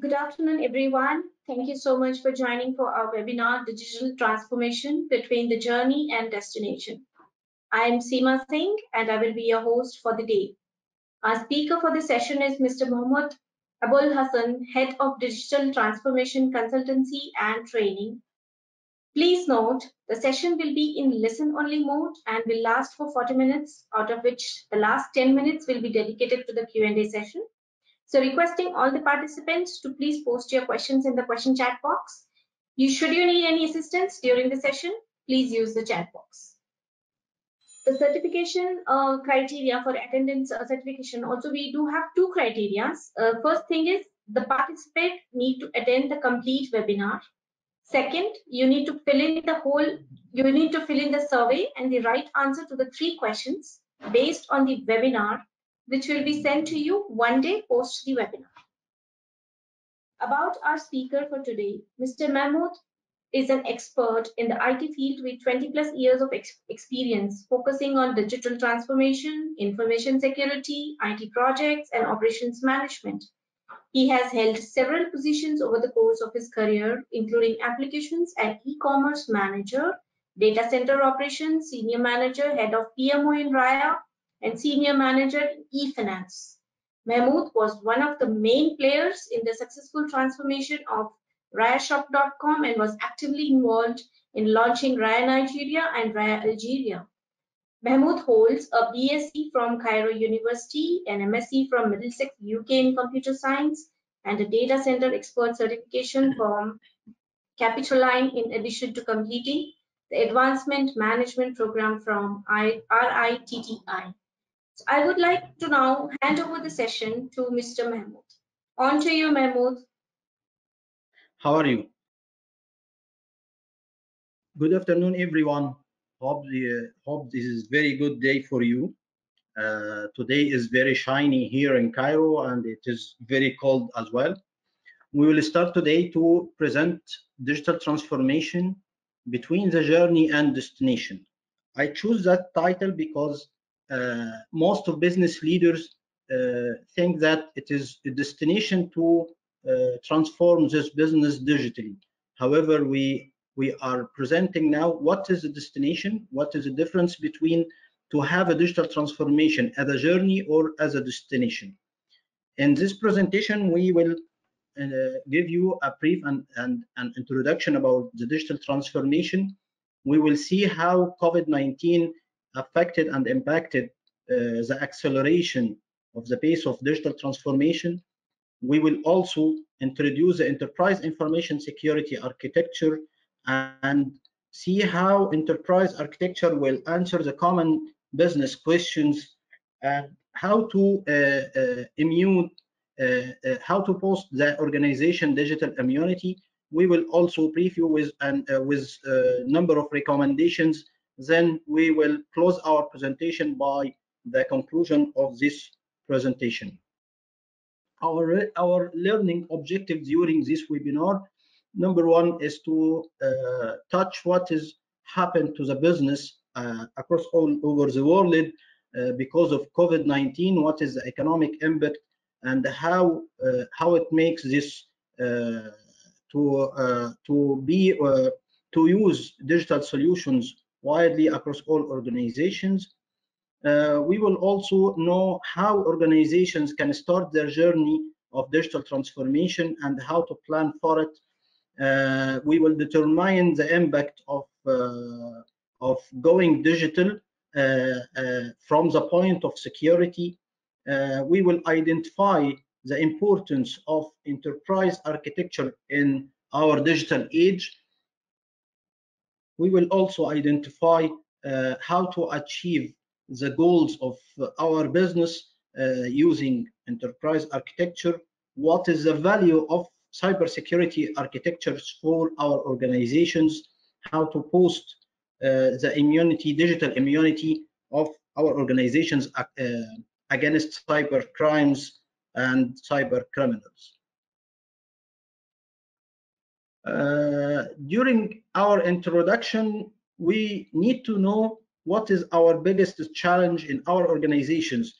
Good afternoon, everyone. Thank you so much for joining for our webinar, Digital Transformation Between the Journey and Destination. I am Seema Singh, and I will be your host for the day. Our speaker for the session is Mr. Mohammad Abul Hassan, Head of Digital Transformation Consultancy and Training. Please note, the session will be in listen-only mode and will last for 40 minutes, out of which the last 10 minutes will be dedicated to the Q&A session. So requesting all the participants to please post your questions in the question chat box. Should you need any assistance during the session, please use the chat box. The certification criteria for attendance certification, also we do have two criteria. First thing is the participant need to attend the complete webinar. Second, you need to fill in the survey and the right answer to the 3 questions based on the webinar, which will be sent to you one day post the webinar. About our speaker for today, Mr. Mahmood is an expert in the IT field with 20 plus years of experience focusing on digital transformation, information security, IT projects, and operations management. He has held several positions over the course of his career, including applications and e-commerce manager, data center operations, senior manager, head of PMO in Raya, and senior manager in e-finance. Mahmood was one of the main players in the successful transformation of RayaShop.com and was actively involved in launching Raya Nigeria and Raya Algeria. Mahmood holds a BSc from Cairo University, an MSc from Middlesex, UK in Computer Science, and a Data Center Expert certification from Capitoline in addition to completing the Advancement Management Program from RITTI. So I would like to now hand over the session to Mr. Mahmood. On to you, Mahmood. How are you? Good afternoon, everyone. Hope this is very good day for you. Today is very shiny here in Cairo, and it is very cold as well. We will start today to present digital transformation between the journey and destination. I choose that title because most of business leaders think that it is a destination to transform this business digitally. However, we are presenting now what is the destination, what is the difference between to have a digital transformation as a journey or as a destination. In this presentation, we will give you a brief and an introduction about the digital transformation. We will see how COVID-19 affected and impacted the acceleration of the pace of digital transformation. We will also introduce the enterprise information security architecture and see how enterprise architecture will answer the common business questions and how to how to post the organization digital immunity. We will also brief you with a number of recommendations. Then we will close our presentation by the conclusion of this presentation. Our learning objective during this webinar, number one, is to touch what has happened to the business across all over the world because of COVID-19, what is the economic impact, and how it makes this to use digital solutions widely across all organizations. We will also know how organizations can start their journey of digital transformation and how to plan for it. We will determine the impact of going digital from the point of security. We will identify the importance of enterprise architecture in our digital age. We will also identify how to achieve the goals of our business using enterprise architecture. What is the value of cybersecurity architectures for our organizations? How to post the immunity, digital immunity of our organizations against cyber crimes and cyber criminals. During our introduction, we need to know what is our biggest challenge in our organizations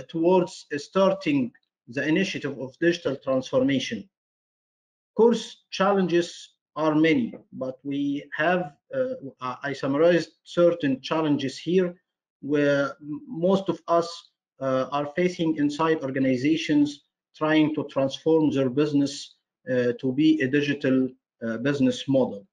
towards starting the initiative of digital transformation. Of course, challenges are many, but we have, I summarized certain challenges here where most of us are facing inside organizations trying to transform their business to be a digital business model.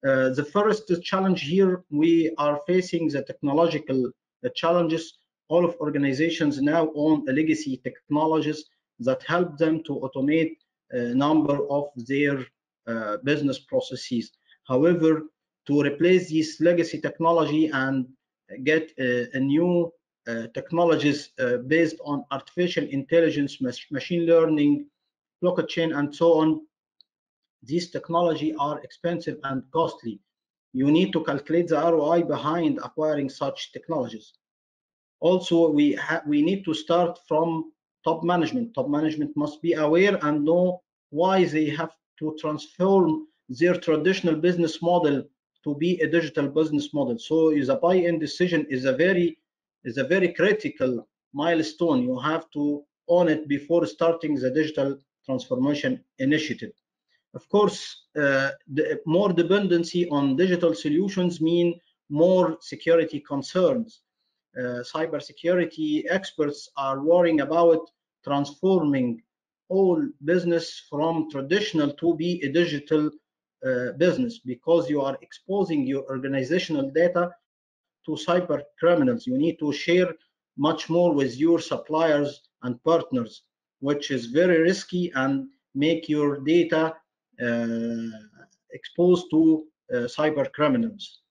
The first challenge here, we are facing the technological challenges. All of organizations now own legacy technologies that help them to automate a number of their business processes. However, to replace this legacy technology and get a new technologies based on artificial intelligence, machine learning, blockchain, and so on, these technology are expensive and costly. You need to calculate the ROI behind acquiring such technologies. Also, we need to start from top management. Top management must be aware and know why they have to transform their traditional business model to be a digital business model. So the buy-in decision is a very critical milestone. You have to own it before starting the digital transformation initiative. Of course, more dependency on digital solutions mean more security concerns. Cybersecurity experts are worrying about transforming all business from traditional to be a digital business, because you are exposing your organizational data to cyber criminals. You need to share much more with your suppliers and partners, which is very risky and make your data exposed to cyber criminals.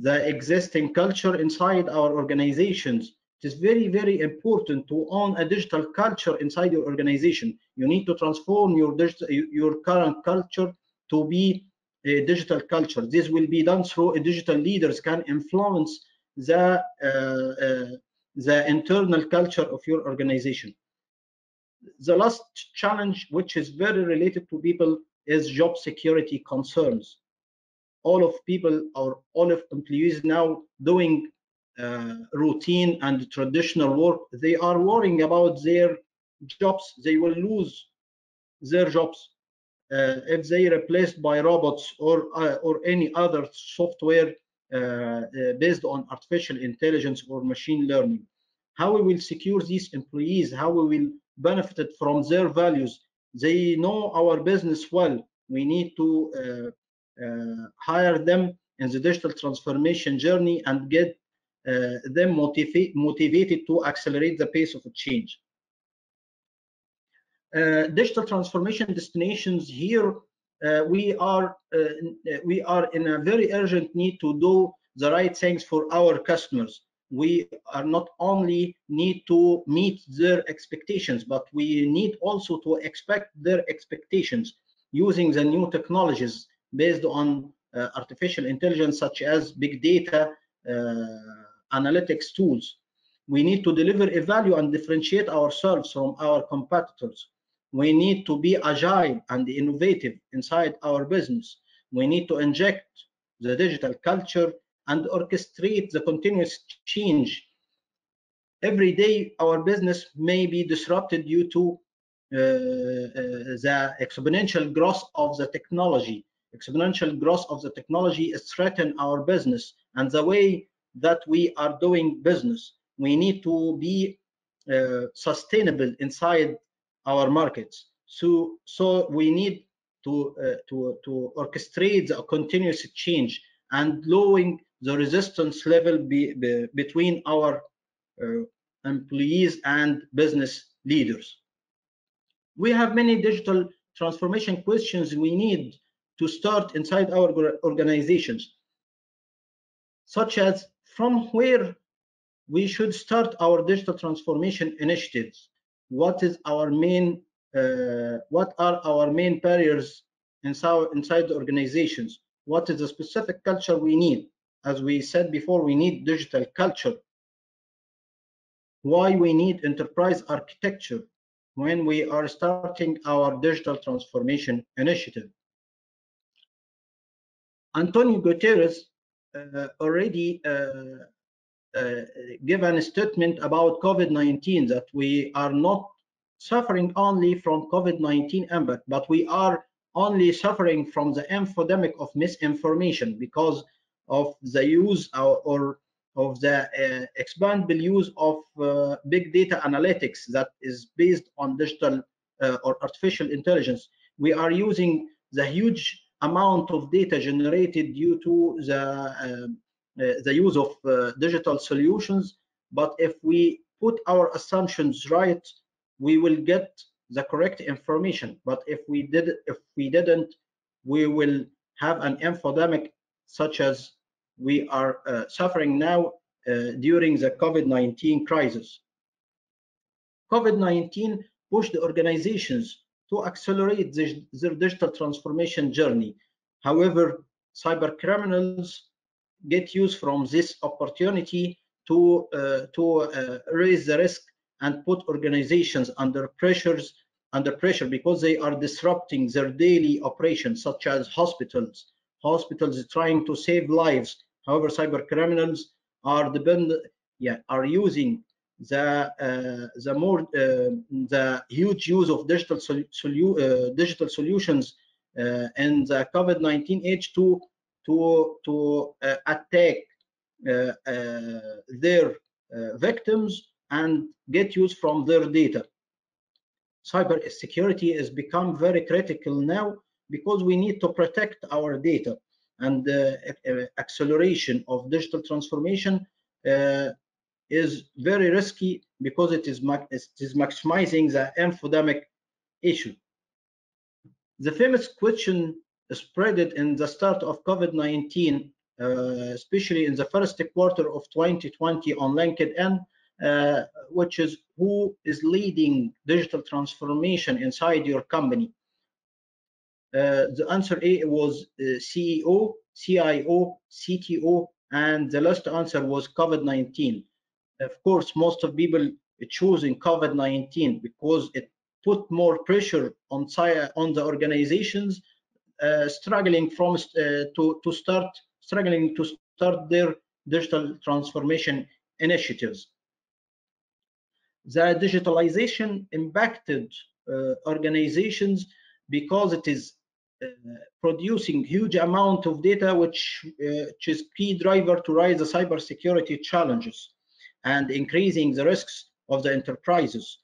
The existing culture inside our organizations. It is very, very important to own a digital culture inside your organization. You need to transform your current culture to be a digital culture. This will be done through a digital leaders can influence the internal culture of your organization. The last challenge, which is very related to people, is job security concerns. All of people or all of employees now doing routine and traditional work, they are worrying about their jobs. They will lose their jobs if they replaced by robots or any other software based on artificial intelligence or machine learning. How we will secure these employees, how we will benefit from their values. They know our business well. We need to hire them in the digital transformation journey and get them motivated to accelerate the pace of change. Digital transformation destinations here, we are in a very urgent need to do the right things for our customers. We are not only need to meet their expectations, but we need also to expect their expectations using the new technologies based on artificial intelligence, such as big data analytics tools. We need to deliver a value and differentiate ourselves from our competitors. We need to be agile and innovative inside our business. We need to inject the digital culture and orchestrate the continuous change. Every day, our business may be disrupted due to the exponential growth of the technology. Exponential growth of the technology is threatening our business and the way that we are doing business. We need to be sustainable inside our markets. So we need to orchestrate the continuous change and lowering the resistance level between our employees and business leaders. We have many digital transformation questions we need to start inside our organizations, such as from where we should start our digital transformation initiatives. What are our main barriers inside the organizations? What is the specific culture we need? As we said before, we need digital culture. Why we need enterprise architecture when we are starting our digital transformation initiative. Antonio Guterres already given a statement about COVID-19 that we are not suffering only from COVID-19 impact, but we are only suffering from the infodemic of misinformation because of the use or of the expandable use of big data analytics that is based on digital or artificial intelligence. We are using the huge amount of data generated due to the use of digital solutions. But if we put our assumptions right, we will get the correct information. But if we didn't, we will have an infodemic such as we are suffering now during the COVID-19 crisis. COVID-19 pushed organizations to accelerate their digital transformation journey. However, cyber criminals get use from this opportunity to raise the risk and put organizations under pressure because they are disrupting their daily operations, such as hospitals trying to save lives. However, cyber criminals are are using the huge use of digital solutions in the COVID-19 age to attack their victims and get use from their data. Cyber security has become very critical now because we need to protect our data, and acceleration of digital transformation is very risky because it is maximizing the infodemic issue. The famous question spread in the start of COVID-19, especially in the first quarter of 2020 on LinkedIn, which is who is leading digital transformation inside your company? The answer A was CEO, CIO, CTO, and the last answer was COVID-19. Of course, most of people choosing COVID-19 because it put more pressure on the organizations struggling to start their digital transformation initiatives. The digitalization impacted organizations because it is producing huge amount of data, which is key driver to rise the cybersecurity challenges and increasing the risks of the enterprises.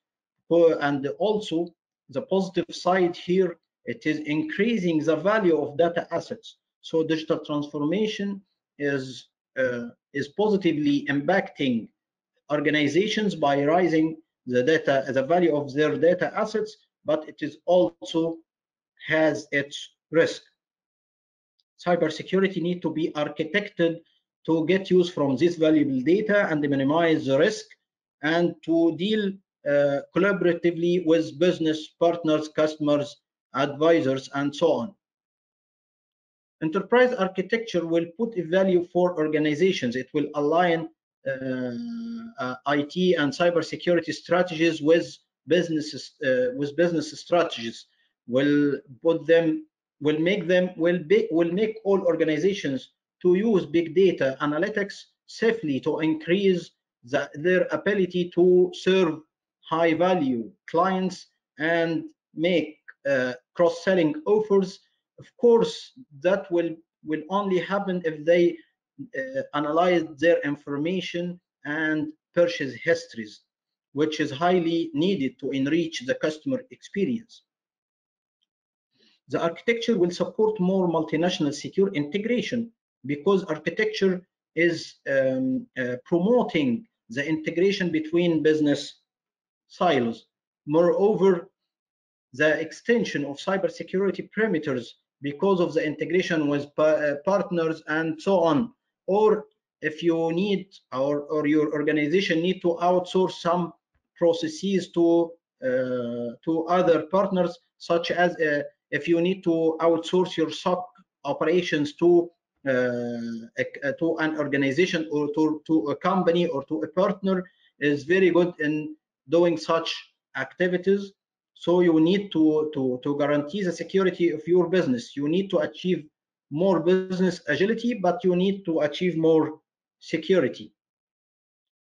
And also the positive side here, it is increasing the value of data assets. So digital transformation is positively impacting organizations by rising the value of their data assets, but it is also has its risk. Cybersecurity need to be architected to get use from this valuable data and minimize the risk, and to deal collaboratively with business partners, customers, advisors, and so on. Enterprise architecture will put a value for organizations. It will align IT and cybersecurity strategies with business strategies. Will put them will make them will make all organizations to use big data analytics safely to increase their ability to serve high value clients and make cross-selling offers. Of course, that will only happen if they analyze their information and purchase histories, which is highly needed to enrich the customer experience. The architecture will support more multinational secure integration because architecture is promoting the integration between business silos. Moreover, the extension of cybersecurity perimeters because of the integration with partners and so on. Or if you need or your organization need to outsource some processes to other partners, such as if you need to outsource your SOC operations to an organization or to a company or to a partner, is very good in doing such activities. So you need to guarantee the security of your business. You need to achieve more business agility, but you need to achieve more security.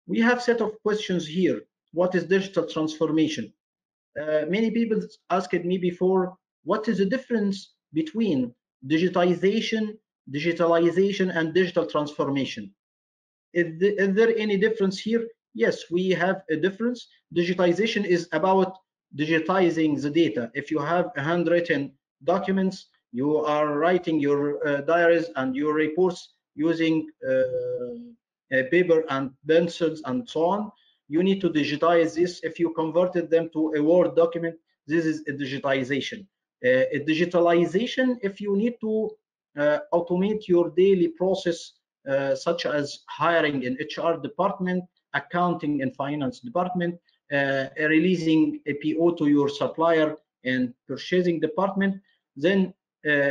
We have set of questions here. What is digital transformation? Many people asked me before, what is the difference between digitalization and digital transformation? Is there any difference here? Yes, we have a difference. Digitization is about digitizing the data. If you have handwritten documents, you are writing your diaries and your reports using paper and pencils and so on. You need to digitize this. If you converted them to a Word document, this is a digitization. A digitalization, if you need to automate your daily process, such as hiring in HR department, accounting and finance department, releasing a PO to your supplier and purchasing department, then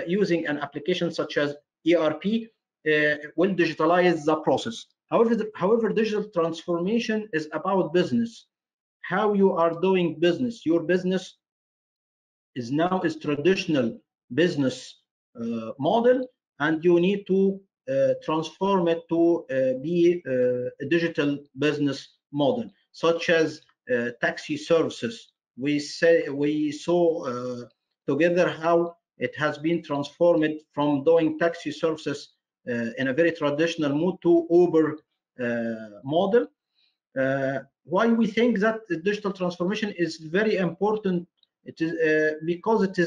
using an application such as ERP will digitalize the process. However, digital transformation is about business, how you are doing business. Your business is now is traditional business model, and you need to transform it to be a digital business model, such as taxi services. We saw together how it has been transformed from doing taxi services in a very traditional mode to Uber model. Why we think that the digital transformation is very important? It is because it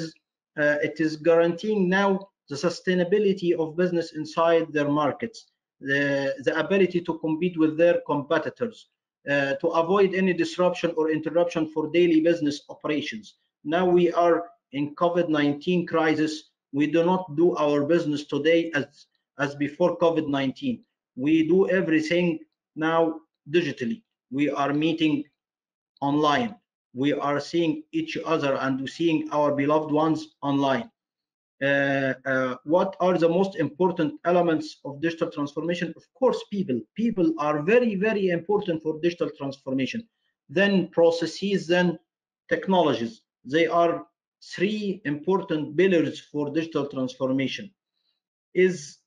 is guaranteeing now the sustainability of business inside their markets, the ability to compete with their competitors, to avoid any disruption or interruption for daily business operations. Now we are in COVID-19 crisis. We do not do our business today as before COVID-19. We do everything now digitally. We are meeting online. We are seeing each other and seeing our beloved ones online. What are the most important elements of digital transformation? Of course, people. People are very, very important for digital transformation. Then processes, then technologies. They are three important pillars for digital transformation. Is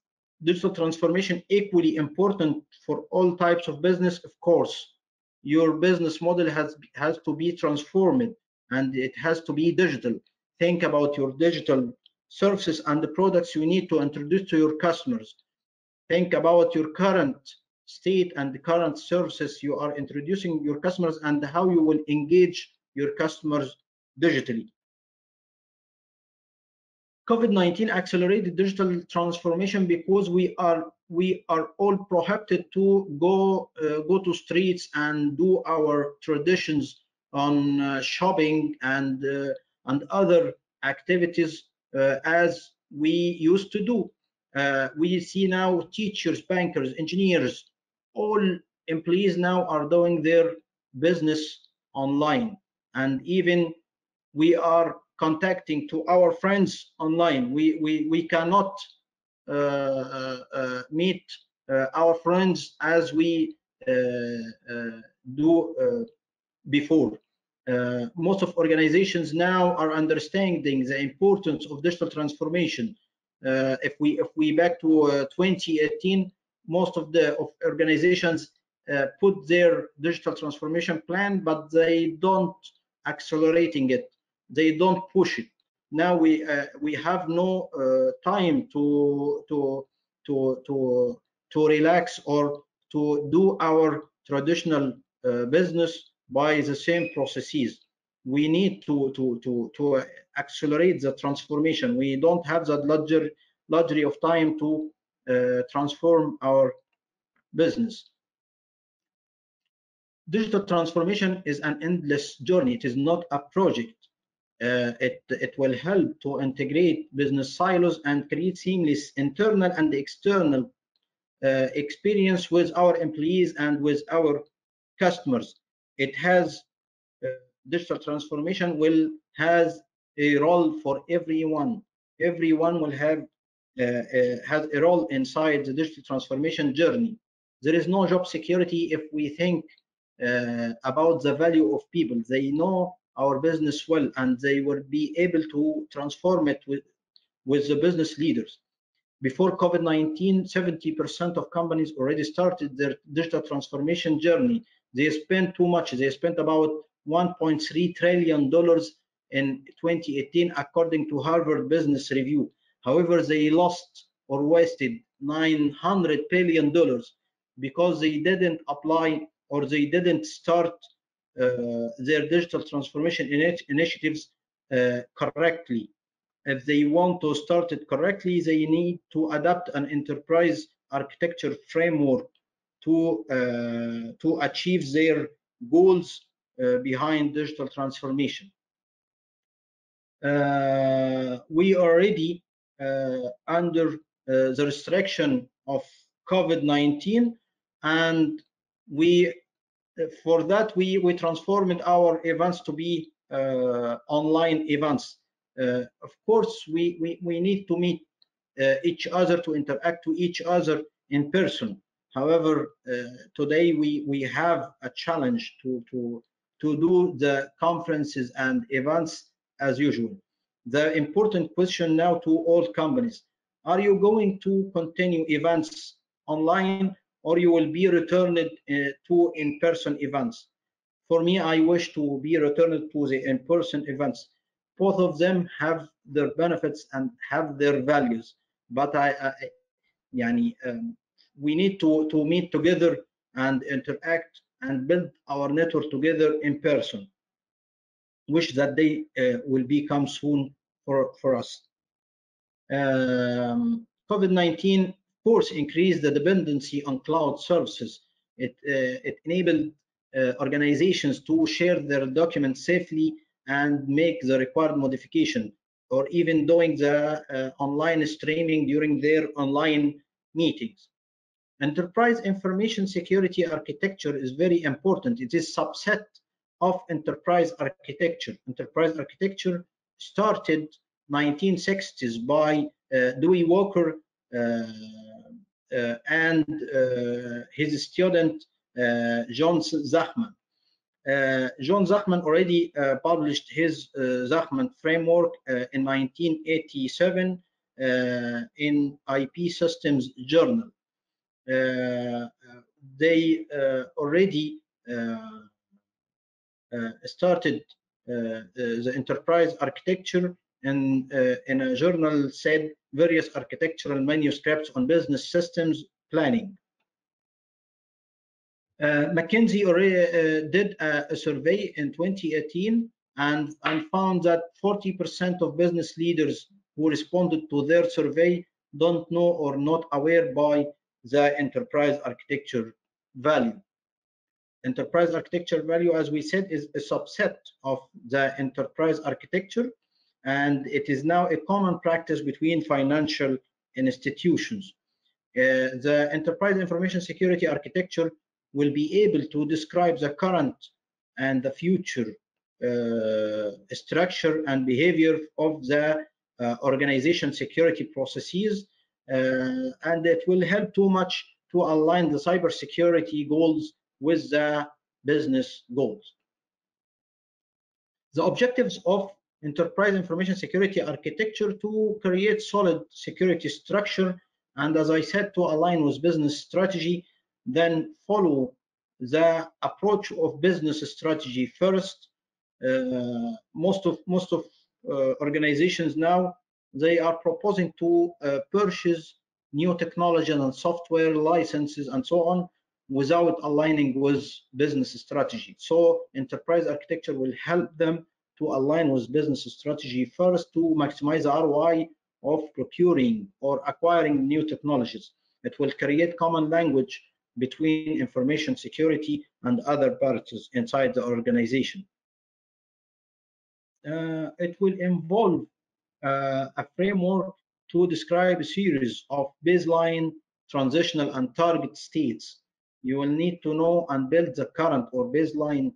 digital transformation equally important for all types of business? Of course. Your business model has to be transformed, and it has to be digital. Think about your digital services and the products you need to introduce to your customers. Think about your current state and the current services you are introducing your customers, and how you will engage your customers digitally. COVID-19 accelerated digital transformation because we are all prohibited to go to streets and do our traditions on shopping and other activities as we used to do. We see now teachers, bankers, engineers, all employees now are doing their business online, and even we are contacting to our friends online. We cannot meet our friends as we do before. Most of organizations now are understanding the importance of digital transformation. If we back to 2018, most of the organizations put their digital transformation plan, but they don't accelerating it. They don't push it. Now we have no time to relax or to do our traditional business by the same processes. We need to accelerate the transformation. We don't have that luxury of time to transform our business. Digital transformation is an endless journey. It is not a project. It will help to integrate business silos and create seamless internal and external experience with our employees and with our customers. It has digital transformation will has a role for everyone. Everyone will have has a role inside the digital transformation journey. There is no job security if we think about the value of people. They know our business well, and they will be able to transform it with the business leaders. Before COVID-19, 70% of companies already started their digital transformation journey. They spent too much. They spent about $1.3 trillion in 2018, according to Harvard Business Review. However, they lost or wasted $900 billion because they didn't apply or they didn't start their digital transformation initiatives correctly. If they want to start it correctly, they need to adapt an enterprise architecture framework to achieve their goals behind digital transformation. We already under the restriction of COVID-19, and we for that we transformed our events to be online events. Of course, we need to meet each other, to interact to each other in person. However, today we have a challenge to do the conferences and events as usual. The important question now to all companies: are you going to continue events online, or you will be returned to in-person events? For me, I wish to be returned to the in-person events. Both of them have their benefits and have their values, but we need to meet together and interact and build our network together in person. Wish that day will become soon for us. COVID-19, of course, increased the dependency on cloud services. It enabled organizations to share their documents safely and make the required modification, or even doing the online streaming during their online meetings. Enterprise information security architecture is very important. It is a subset of enterprise architecture. Enterprise architecture started 1960s by Dewey Walker and his student John Zachman. John Zachman already published his Zachman framework in 1987 in IP Systems Journal. They already started the enterprise architecture in a journal said various architectural manuscripts on business systems planning. McKinsey already did a survey in 2018 and found that 40% of business leaders who responded to their survey don't know or not aware by the enterprise architecture value. Enterprise architecture value, as we said, is a subset of the enterprise architecture, and it is now a common practice between financial institutions. The enterprise information security architecture will be able to describe the current and the future structure and behavior of the organization security processes, and it will help too much to align the cybersecurity goals with the business goals. The objectives of enterprise information security architecture to create solid security structure, and as I said, to align with business strategy, then follow the approach of business strategy first. Most of organizations now, they are proposing to purchase new technology and software licenses and so on without aligning with business strategy. So enterprise architecture will help them to align with business strategy first to maximize the ROI of procuring or acquiring new technologies. It will create common language between information security and other parties inside the organization. It will involve a framework to describe a series of baseline, transitional, and target states. You will need to know and build the current or baseline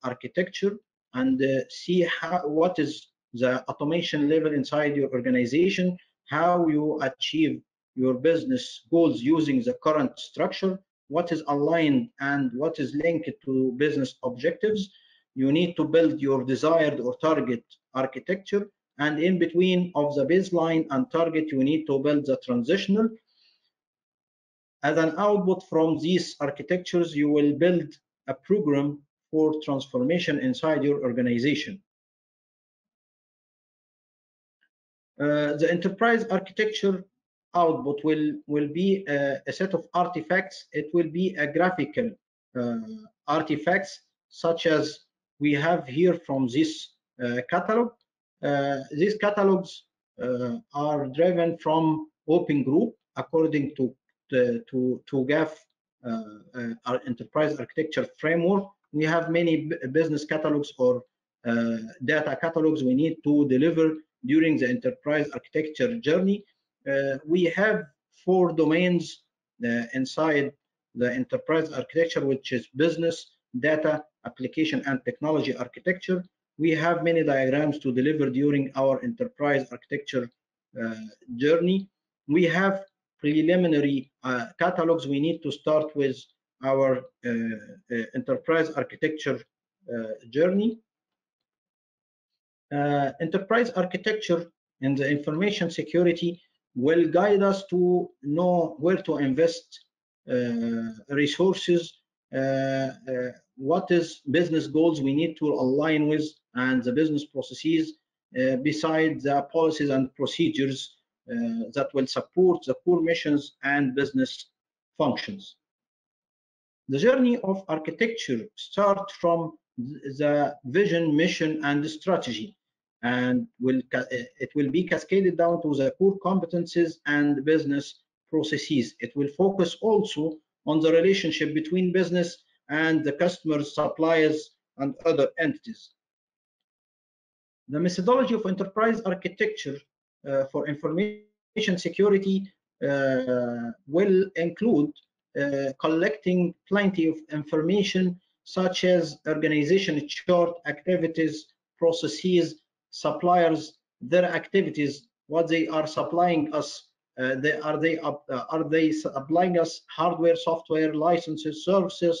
architecture and see what is the automation level inside your organization, how you achieve your business goals using the current structure, what is aligned and what is linked to business objectives. You need to build your desired or target architecture, and in between of the baseline and target, you need to build the transitional. As an output from these architectures, you will build a program for transformation inside your organization. The enterprise architecture output will be a set of artifacts. It will be a graphical uh, artifacts such as we have here from this catalog. These catalogs are driven from Open Group according to GAF, our enterprise architecture framework. We have many business catalogs or data catalogs we need to deliver during the enterprise architecture journey. We have 4 domains inside the enterprise architecture, which is business, data, application, and technology architecture. We have many diagrams to deliver during our enterprise architecture uh, journey. We have preliminary catalogs. We need to start with our enterprise architecture journey. Enterprise architecture and the information security will guide us to know where to invest resources, what is business goals we need to align with, and the business processes, besides the policies and procedures that will support the core missions and business functions. The journey of architecture starts from the vision, mission, and strategy, and it will be cascaded down to the core competencies and business processes. It will focus also on the relationship between business and the customers, suppliers, and other entities. The methodology of enterprise architecture for information security will include collecting plenty of information such as organization chart, activities, processes, suppliers, their activities, what they are supplying us. Are they supplying us hardware, software, licenses, services?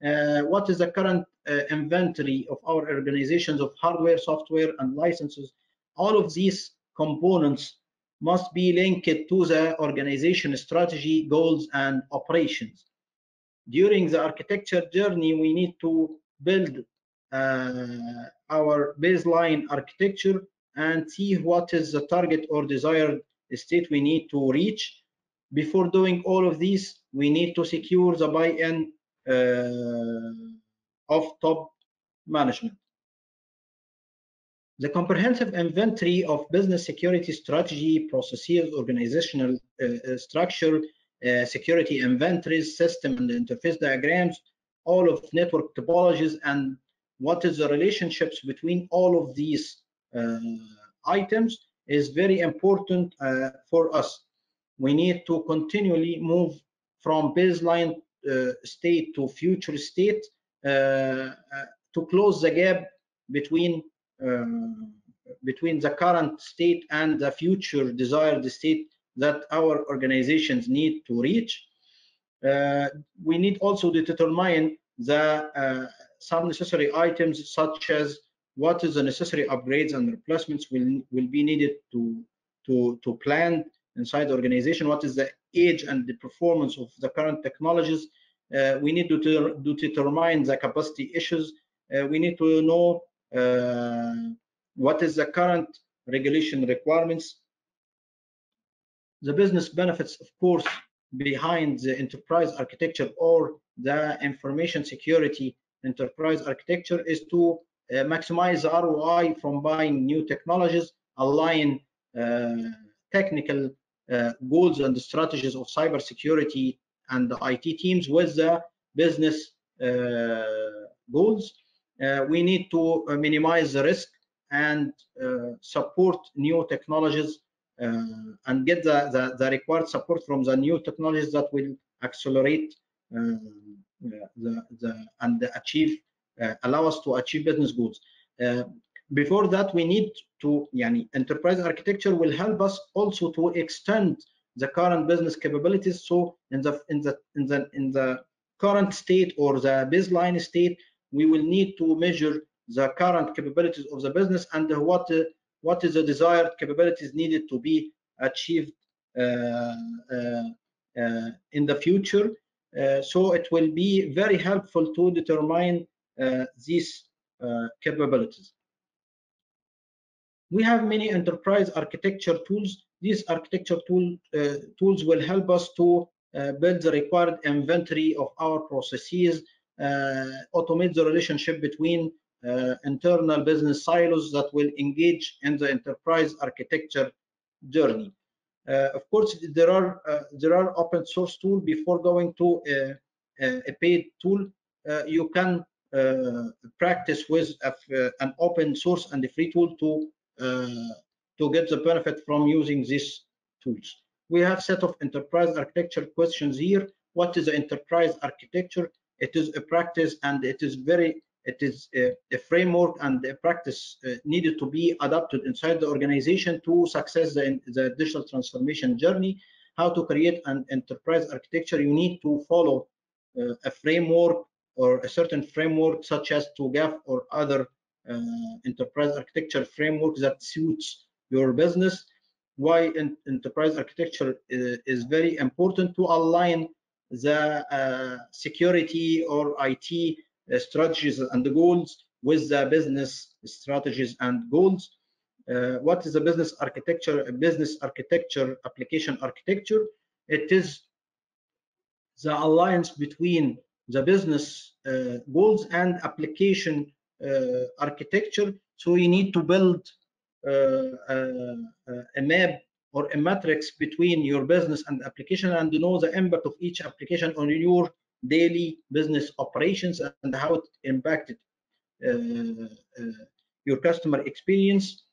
What is the current inventory of our organizations of hardware, software, and licenses? All of these components must be linked to the organization strategy, goals, and operations. During the architecture journey, we need to build our baseline architecture and see what is the target or desired state we need to reach. Before doing all of these, we need to secure the buy-in of top management. The comprehensive inventory of business security strategy, processes, organizational structure, security inventories, system and interface diagrams, all of network topologies, and what is the relationships between all of these items is very important for us. We need to continually move from baseline state to future state to close the gap between between the current state and the future desired state that our organizations need to reach. We need also to determine the some necessary items such as what is the necessary upgrades and replacements will be needed to plan inside the organization, what is the age and the performance of the current technologies. We need to determine the capacity issues. We need to know what is the current regulation requirements. The business benefits, of course, behind the enterprise architecture or the information security enterprise architecture is to maximize the ROI from buying new technologies, align technical goals and strategies of cybersecurity and the IT teams with the business goals. We need to minimize the risk and support new technologies and get the required support from the new technologies that will accelerate and achieve allow us to achieve business goals. Before that, we need to, enterprise architecture will help us also to extend the current business capabilities. So in the current state or the baseline state, we will need to measure the current capabilities of the business and what is the desired capabilities needed to be achieved in the future. So it will be very helpful to determine these capabilities. We have many enterprise architecture tools. These architecture tools will help us to build the required inventory of our processes, automate the relationship between internal business silos that will engage in the enterprise architecture journey. Of course, there are open source tools. Before going to a paid tool, you can practice with an open source and a free tool to get the benefit from using these tools. We have set of enterprise architecture questions here. What is the enterprise architecture? It is a practice, and it is a framework and a practice needed to be adopted inside the organization to success the digital transformation journey. How to create an enterprise architecture? You need to follow a framework or a certain framework such as TOGAF or other enterprise architecture framework that suits your business. Why enterprise architecture is very important to align the security or IT strategies and the goals with the business strategies and goals. What is a business architecture? A business architecture, application architecture, it is the alliance between the business goals and application architecture. So you need to build a map or a matrix between your business and application, and know the impact of each application on your daily business operations and how it impacted your customer experience.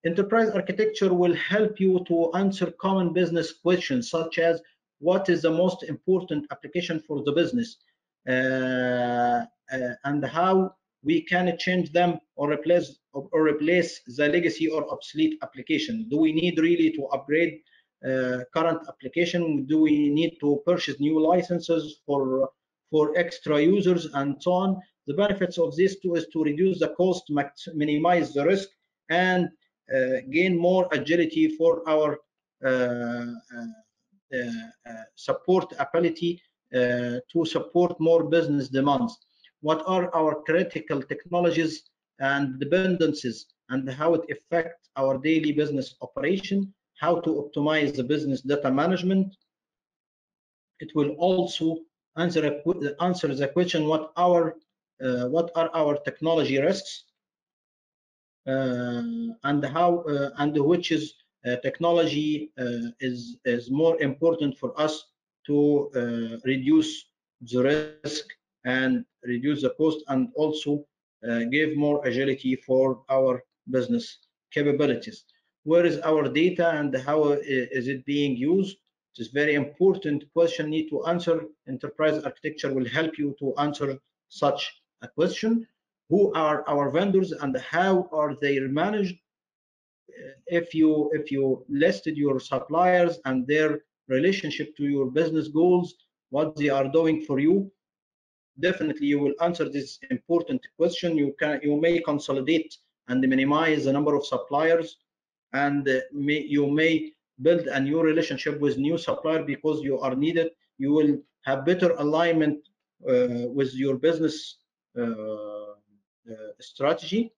Enterprise architecture will help you to answer common business questions such as what is the most important application for the business, and how we can change them or replace the legacy or obsolete application. Do we need really to upgrade current application? Do we need to purchase new licenses for extra users and so on? The benefits of this too is to reduce the cost, minimize the risk, and gain more agility for our support ability to support more business demands. What are our critical technologies and dependencies, and how it affects our daily business operation? How to optimize the business data management. It will also answer the question what are our technology risks, and how and which is technology is more important for us to reduce the risk and reduce the cost, and also give more agility for our business capabilities. Where is our data and how is it being used? It is very important question need to answer. Enterprise architecture will help you to answer such a question. Who are our vendors and how are they managed? If you listed your suppliers and their relationship to your business goals, what they are doing for you, definitely you will answer this important question. You may consolidate and minimize the number of suppliers, and you may build a new relationship with new supplier because you are needed. You will have better alignment with your business strategy.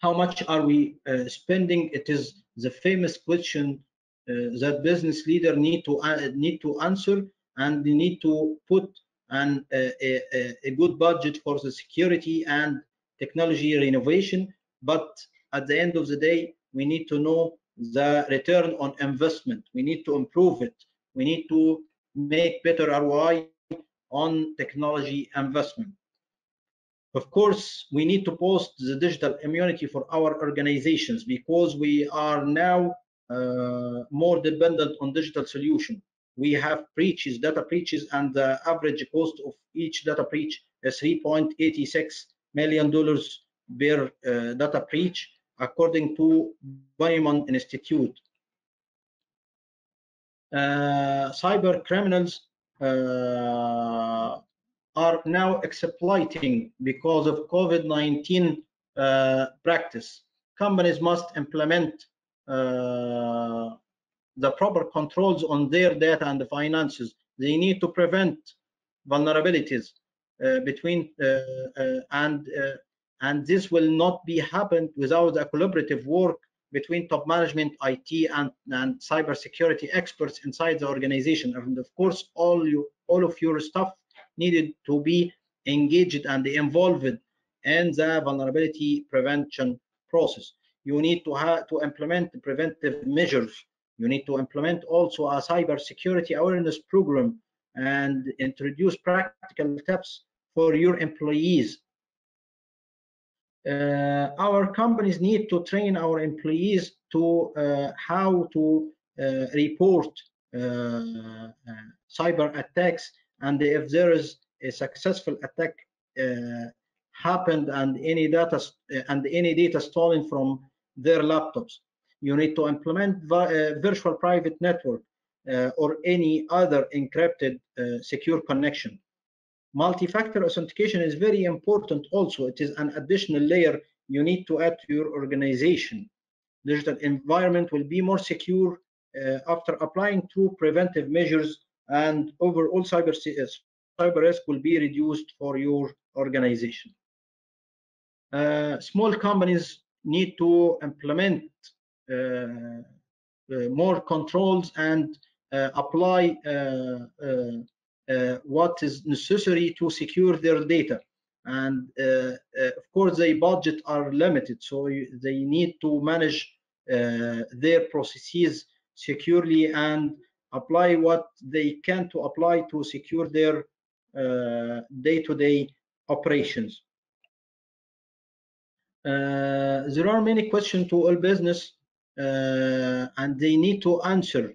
How much are we spending? It is the famous question that business leader need to answer, and they need to put a good budget for the security and technology renovation. But at the end of the day, we need to know the return on investment. We need to improve it. We need to make better ROI on technology investment. Of course, we need to post the digital immunity for our organizations because we are now more dependent on digital solution. We have breaches, data breaches, and the average cost of each data breach is $3.86 million per data breach, according to Weiman Institute. Cyber criminals are now exploiting because of COVID-19 practice. Companies must implement the proper controls on their data and finances. They need to prevent vulnerabilities. between and this will not be happened without a collaborative work between top management, IT, and cybersecurity experts inside the organization. And of course, all of your staff needed to be engaged and involved in the vulnerability prevention process. You need to implement preventive measures. You need to implement also a cybersecurity awareness program and introduce practical tips for your employees. Our companies need to train our employees to how to report cyber attacks, and if there is a successful attack uh, happened and any data stolen from their laptops, you need to implement virtual private network or any other encrypted secure connection. Multi-factor authentication is very important also. It is an additional layer you need to add to your organization. Digital environment will be more secure after applying true preventive measures, and overall cyber risk will be reduced for your organization. Small companies need to implement more controls and apply what is necessary to secure their data. And of course, their budget are limited, so they need to manage their processes securely and apply what they can to apply to secure their day-to-day operations. There are many questions to all business, and they need to answer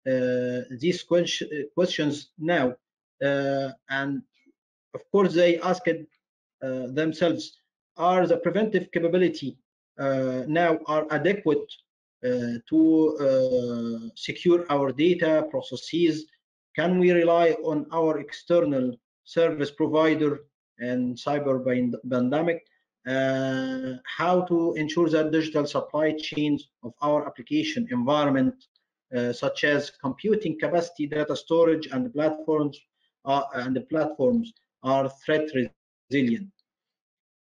these questions now. And of course, they asked themselves, are the preventive capability now are adequate to secure our data processes? Can we rely on our external service provider in cyber pandemic? How to ensure that digital supply chains of our application environment, such as computing capacity, data storage, and platforms are threat resilient.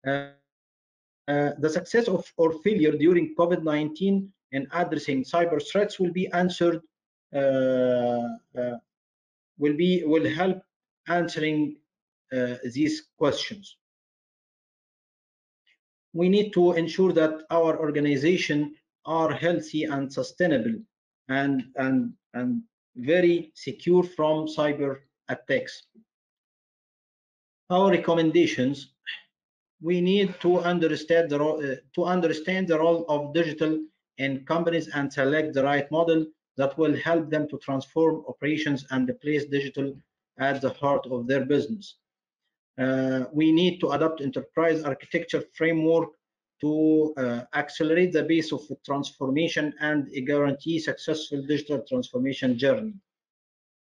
The success or failure during COVID-19 in addressing cyber threats will be answered, will help answering these questions. We need to ensure that our organization are healthy and sustainable and very secure from cyber attacks. Our recommendations: we need to understand the role of digital in companies and select the right model that will help them to transform operations and place digital at the heart of their business. We need to adopt enterprise architecture framework to accelerate the pace of transformation and guarantee successful digital transformation journey.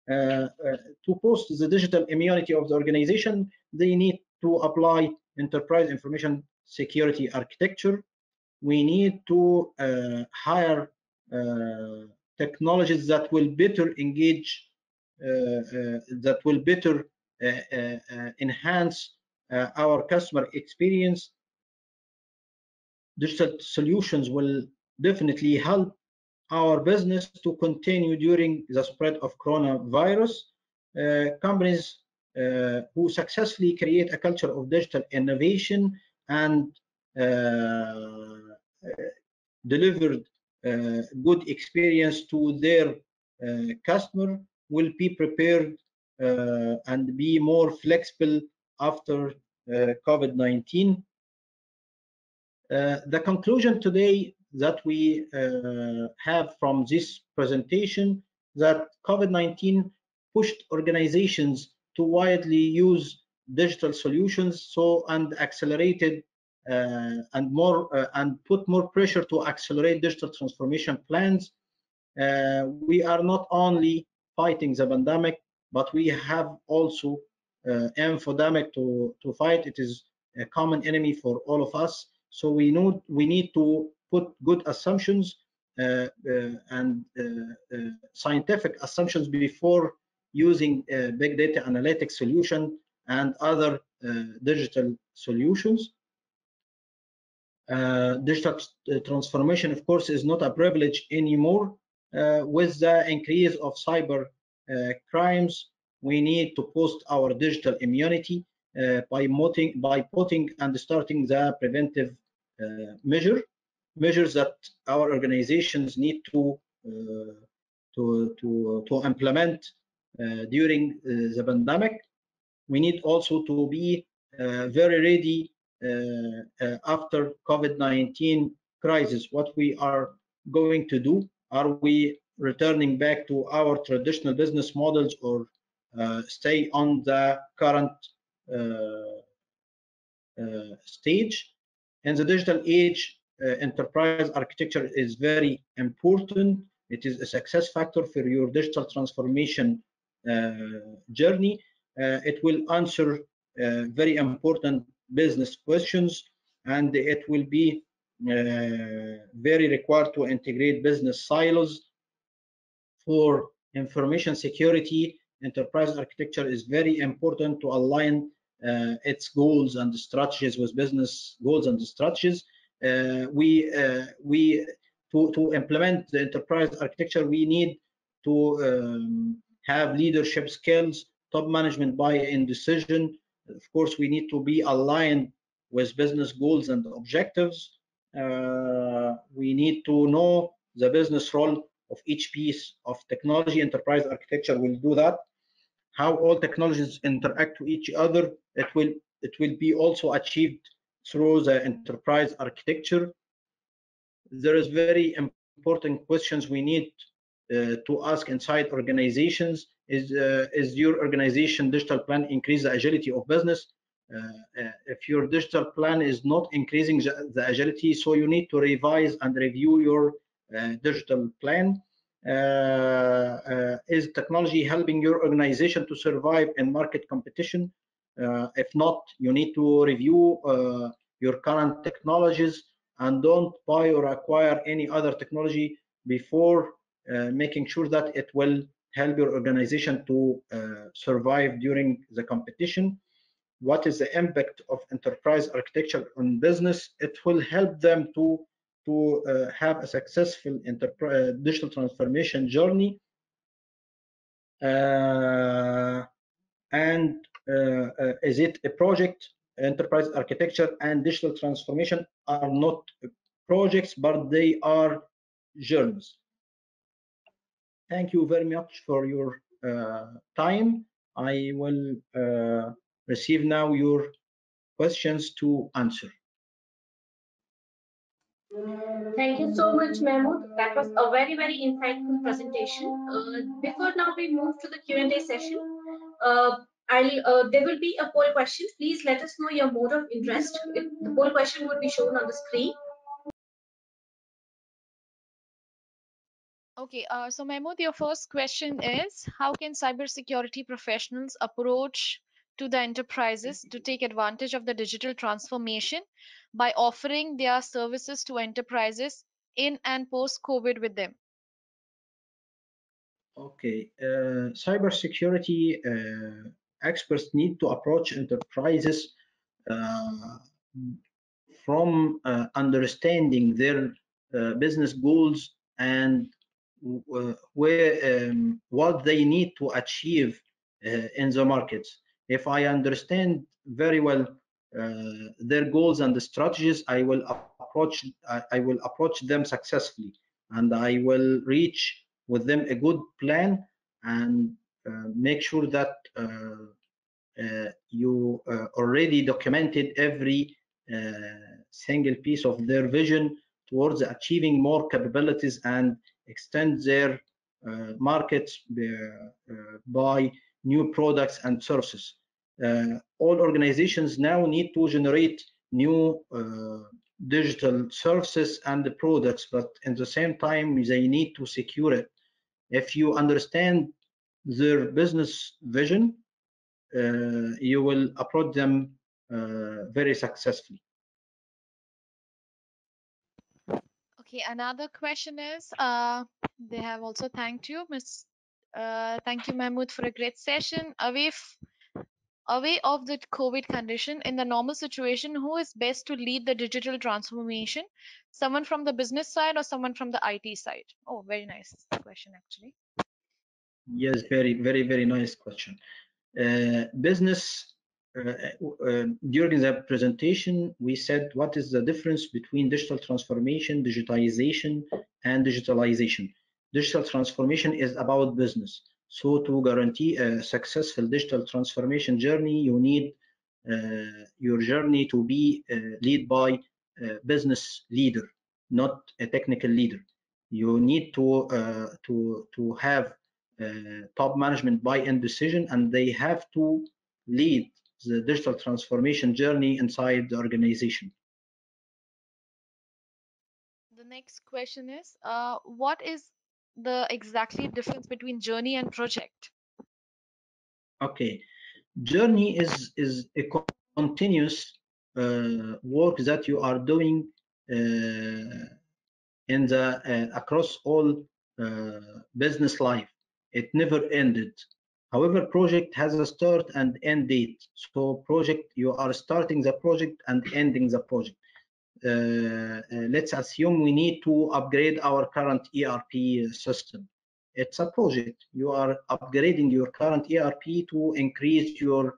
To boost the digital immunity of the organization, they need to apply enterprise information security architecture. We need to hire technologies that will better engage, that will better enhance our customer experience. Digital solutions will definitely help our business to continue during the spread of coronavirus. Companies who successfully create a culture of digital innovation and delivered good experience to their customer will be prepared and be more flexible after COVID-19. The conclusion today that we have from this presentation, that COVID-19 pushed organizations to widely use digital solutions, and accelerated and put more pressure to accelerate digital transformation plans. We are not only fighting the pandemic, but we have also infodemic to fight. It is a common enemy for all of us. So we need to put good assumptions and scientific assumptions before using big data analytics solution and other digital solutions. Digital transformation, of course, is not a privilege anymore. With the increase of cyber crimes, we need to boost our digital immunity by putting and starting the preventive measures that our organizations need to implement during the pandemic. We need also to be very ready after COVID-19 crisis. What we are going to do? Are we returning back to our traditional business models or stay on the current stage? In the digital age, enterprise architecture is very important. It is a success factor for your digital transformation journey. It will answer very important business questions, and it will be very required to integrate business silos. For information security, enterprise architecture is very important to align its goals and strategies with business goals and strategies. We to implement the enterprise architecture, we need to have leadership skills, top management buy-in decision. Of course, we need to be aligned with business goals and objectives. We need to know the business role of each piece of technology. Enterprise architecture will do that. How all technologies interact with each other, it will be also achieved through the enterprise architecture. There is very important questions we need to ask inside organizations. Is your organization digital plan increase the agility of business? If your digital plan is not increasing the agility, so you need to revise and review your digital plan. Is technology helping your organization to survive in market competition? If not, you need to review your current technologies and don't buy or acquire any other technology before making sure that it will help your organization to survive during the competition. What is the impact of enterprise architecture on business? It will help them to have a successful digital transformation journey. And is it a project? Enterprise architecture and digital transformation are not projects, but they are journeys. Thank you very much for your time. I will receive now your questions to answer. Thank you so much, Mahmood. That was a very, very insightful presentation. Before now we move to the Q&A session, there will be a poll question. Please let us know your mode of interest. The poll question would be shown on the screen. Okay, so Mahmood, your first question is how can cybersecurity professionals approach to the enterprises to take advantage of the digital transformation by offering their services to enterprises in and post COVID with them? Okay, cybersecurity experts need to approach enterprises uh, from understanding their business goals and what they need to achieve in the markets. If I understand very well their goals and the strategies, I will approach them successfully, and I will reach with them a good plan and make sure that you already documented every single piece of their vision towards achieving more capabilities and extend their markets by new products and services. All organizations now need to generate new digital services and products, but at the same time, they need to secure it. If you understand their business vision, you will approach them very successfully. Okay, another question is they have also thanked you, Miss. Thank you, Mahmood, for a great session. Awif away of the COVID condition, in the normal situation, who is best to lead the digital transformation? Someone from the business side or someone from the IT side? Oh, very nice question, actually. Yes, very nice question. Business, during the presentation, we said what is the difference between digital transformation, digitization, and digitalization. Digital transformation is about business. So to guarantee a successful digital transformation journey, you need your journey to be led by a business leader, not a technical leader. You need to have top management buy-in decision, and they have to lead the digital transformation journey inside the organization. The next question is, what is the exactly difference between journey and project? Okay, journey is a continuous work that you are doing uh, in the across all business life. It never ended. However, project has a start and end date. So project, you are starting the project and ending the project. Let's assume we need to upgrade our current ERP system. It's a project. You are upgrading your current ERP to increase your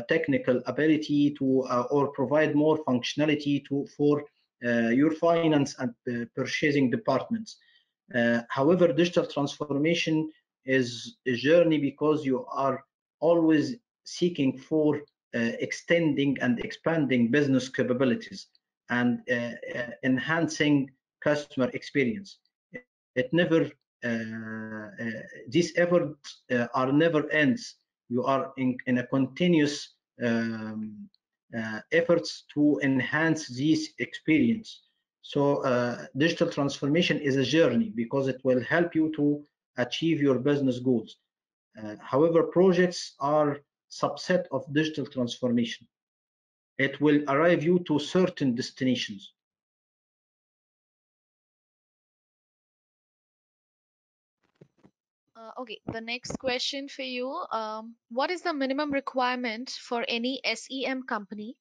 technical ability to or provide more functionality to for your finance and purchasing departments. However, digital transformation is a journey because you are always seeking for extending and expanding business capabilities and enhancing customer experience. It never these efforts are never ends. You are in a continuous efforts to enhance this experience. So digital transformation is a journey because it will help you to achieve your business goals. However, projects are subset of digital transformation. It will arrive you to certain destinations. Okay, the next question for you. What is the minimum requirement for any SEM company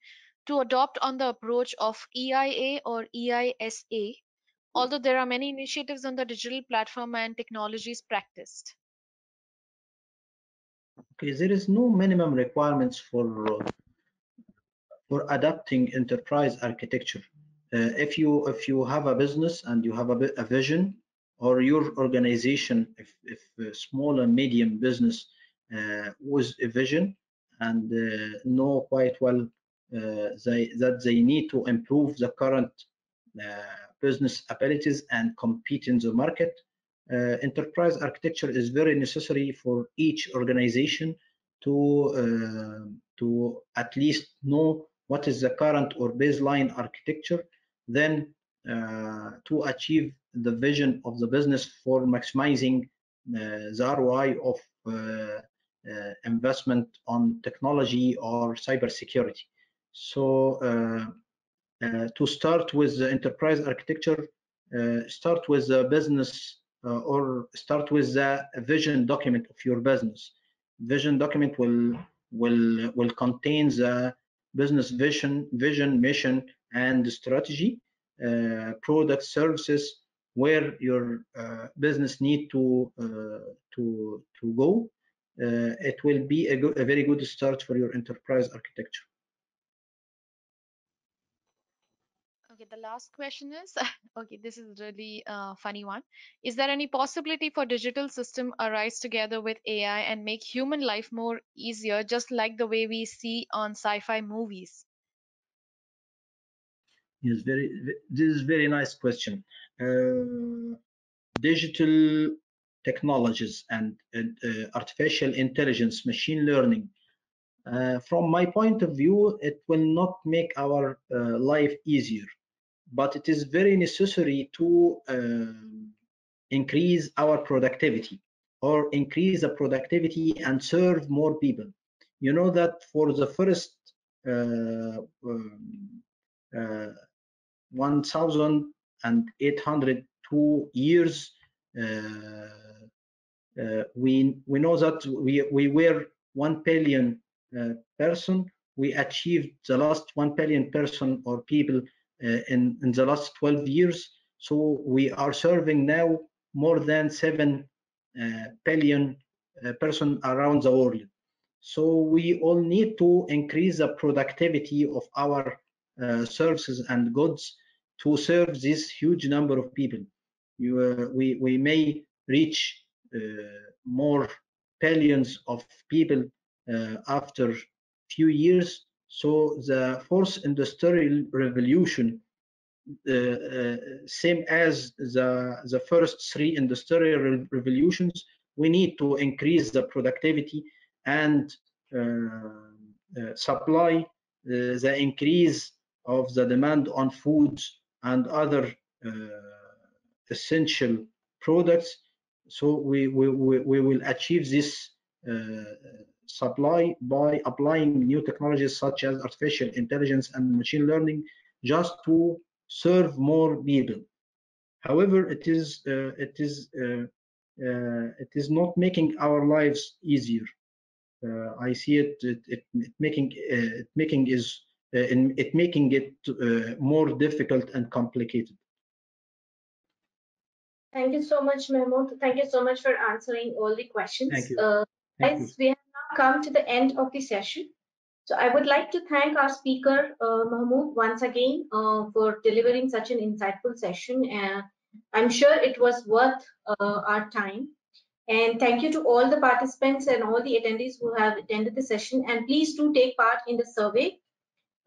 to adopt on the approach of EIA or EISA, although there are many initiatives on the digital platform and technologies practiced? Okay, there is no minimum requirements for adapting enterprise architecture. If you have a business and you have a vision, or your organization, if a small and medium business with a vision and know quite well that they need to improve the current business abilities and compete in the market, enterprise architecture is very necessary for each organization to at least know what is the current or baseline architecture, then to achieve the vision of the business for maximizing the ROI of investment on technology or cybersecurity. So to start with the enterprise architecture, start with the business or start with the vision document of your business. Vision document will contain the business vision, mission, and strategy, product, services, where your business need to go. It will be a very good start for your enterprise architecture. Okay, the last question is okay, this is really funny one. Is there any possibility for digital system arise together with AI and make human life more easier, just like the way we see on sci-fi movies? Yes, this is very nice question. Digital technologies and artificial intelligence, machine learning. From my point of view, it will not make our life easier, but it is very necessary to increase our productivity or increase the productivity and serve more people. You know that for the first uh, 1802 years, we know that we were 1 billion person. We achieved the last 1 billion person or people in the last 12 years. So we are serving now more than 7 billion person around the world. So we all need to increase the productivity of our services and goods to serve this huge number of people. We may reach uh, more billions of people after few years. So the fourth industrial revolution, same as the first three industrial revolutions, we need to increase the productivity and supply the increase of the demand on foods and other essential products. So we will achieve this supply by applying new technologies such as artificial intelligence and machine learning just to serve more people. However, it is not making our lives easier. I see it making it making it more difficult and complicated. Thank you so much, Mahmoud. Thank you so much for answering all the Thank questions. you. Thank you. Guys, we have now come to the end of the session. So I would like to thank our speaker, Mahmoud, once again for delivering such an insightful session. I'm sure it was worth our time. And thank you to all the participants and all the attendees who have attended the session. And please do take part in the survey.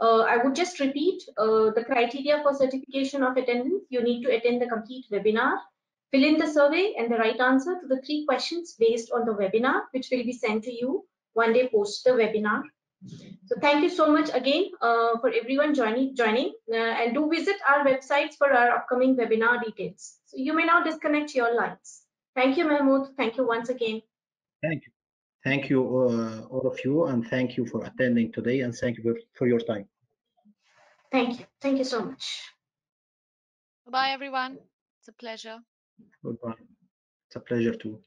I would just repeat the criteria for certification of attendance. You need to attend the complete webinar, fill in the survey and the right answer to the 3 questions based on the webinar, which will be sent to you one day post the webinar. So thank you so much again for everyone joining, and do visit our websites for our upcoming webinar details. So you may now disconnect your lines. Thank you, Mahmoud. Thank you once again. Thank you. Thank you, all of you, and thank you for attending today, and thank you for your time. Thank you. Thank you so much. Bye, everyone. It's a pleasure. Goodbye. It's a pleasure too.